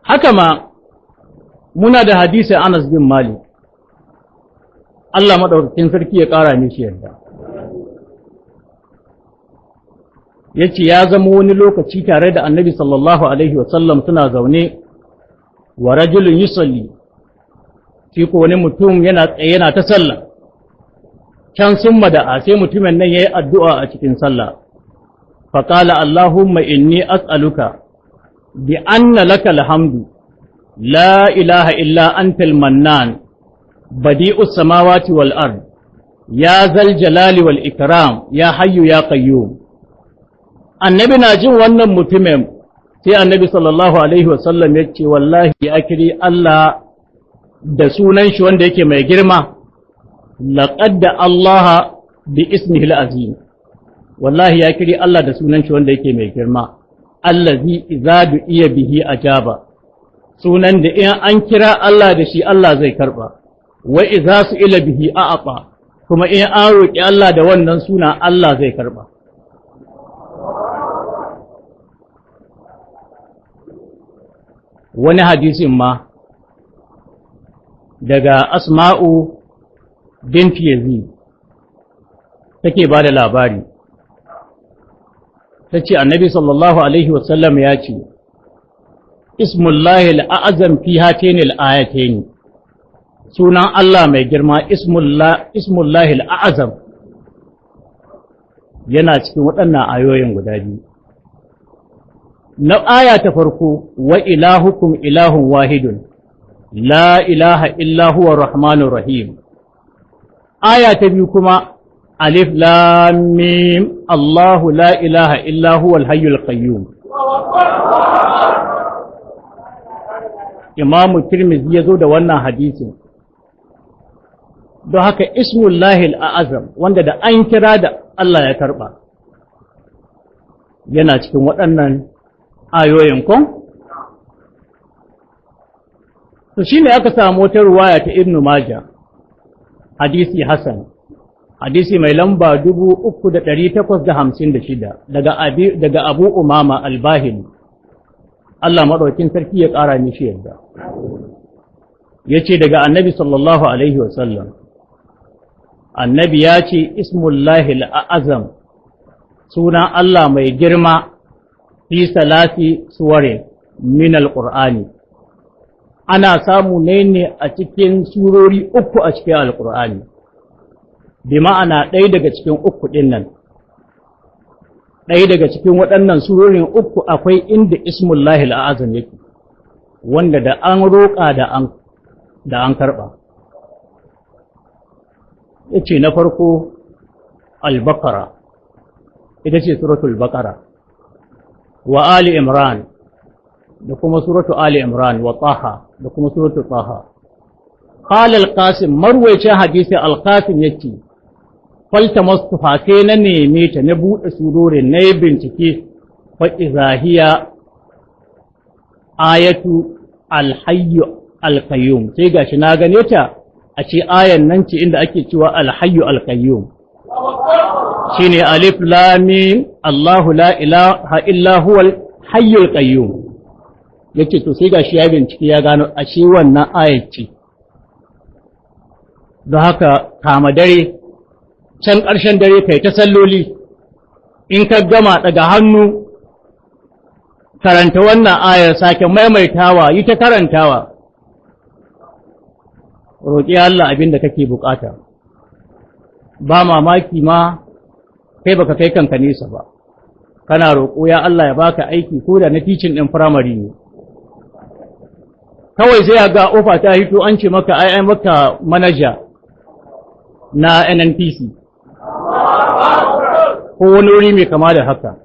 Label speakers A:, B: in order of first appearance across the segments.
A: haka ma muna da hadisi Anas bin Malik, Allah madaukakin sarki ya ƙara mishi yarda, yace ya zama wani lokaci tare da Annabi sallallahu alaihi wasallam suna zaune wa rajulun yusalli, shi ko wani mutum yana tsaye yana ta sallah, can sun mada'a sai mutumin nan yayi addu'a a cikin sallah, faqala Allahumma inni as'aluka bi anna laka alhamdu la ilaha illa antal mannan badi'us samawati wal ard ya zal jalali wal ikram ya hayyu ya qayyum. Annabi na jin wannan mutumin sai Annabi sallallahu alaihi wasallam ya ce wallahi ya kiri Allah da sunan shi wanda yake mai girma, laqad da Allah bi ismihi al-azim, wallahi ya kiri Allah da sunan shi wanda yake mai girma, allazi idza du'iya bihi ajaba, sunan da in an kira Allah da shi Allah zai karba, wa idza su'ila bihi a'ata, kuma in an roki Allah da wannan suna Allah zai karba. Wani hadisin ma daga Asma'u binti Yazid take ba da labari, ta ce Annabi sallallahu Alaihi wasallam ya ce, Ismullahi al'azam fi hatin al'ayatain, sunan Allah mai girma Ismullahi al'azam yana cikin waɗannan ayoyin guda biyu. Na aya ta farko, wa ilahukum ilahun wahidun, la ilaha illa huwa rahmanur rahim. Aya ta biyu kuma, alif lam mim, Allahu la ilaha illa huwa al-hayyul qayyum. Imamu Tirmidhi ya zo da wannan hadisin. Don haka ismullahi al-azam wanda da an kira da Allah ya karba yana cikin waɗannan ayoyin kun? To shi ne aka samu wata ruwaya ta Ibn Majah, hadisi Hassan, hadisi mai lamba 3856 daga Abu Umama al-Bahili, Allah maɗaukin sarki ya ƙara mishi yadda. Ya ce daga Annabi sallallahu Alaihi wasallam, Annabi ya ce, Ismullahi al'azam, sunan Allah mai girma, fi salati suware min al-Qur'ani, ana samu ne a cikin surori uku a cikin al-Qur'ani, bi ma'ana ɗaya daga cikin uku ɗin nan, ɗaya daga cikin waɗannan surorin uku akwai inda ismullahi al'azam yake, wanda da an roƙa da an karɓa. Ya ce na farko al-Baqara, ita ce suratul Baqara, wa Ali Imran, da kuma suratu Ali Imran, wa Taha, da kuma suratu Taha. Qala al-Qasim, marwayacin hadisi al-Qasim yake, falta mastufa sai na neme ta na buɗe surorin na yi bincike, fa izahiya ayatu al-hayyu al-qayyum, sai gashi na gane ta a ce ayan nan ce inda ake cewa al-hayyu al-qayyum. Shine alif lam mim Allahu la ilaha illa huwa al-hayyul qayyum. Yace to sai gashi ya bincike ya gano ashe wannan ayat ce. Don haka kama dare can ƙarshen dare kai ta salloli, in ka gama daga hannu karanta wannan ayar sake maimaitawa, yi ta karantawa, roƙi Allah abin da kake bukata. Ba mamaki ma kai baka kai kanka nesa ba, kana roƙo ya Allah ya baka aiki ko da na teaching ɗin firamare ne. Kawai sai ga ofa ta hito an ce maka ai maka manaja na NNPC ko wani wuri mai kama da haka.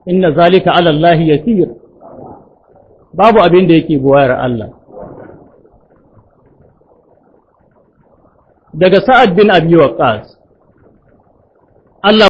A: Inna zalika ala Allah yasir, babu abin da yake buwayar Allah. Daga Sa'ad bin Abi Waqqas, Allah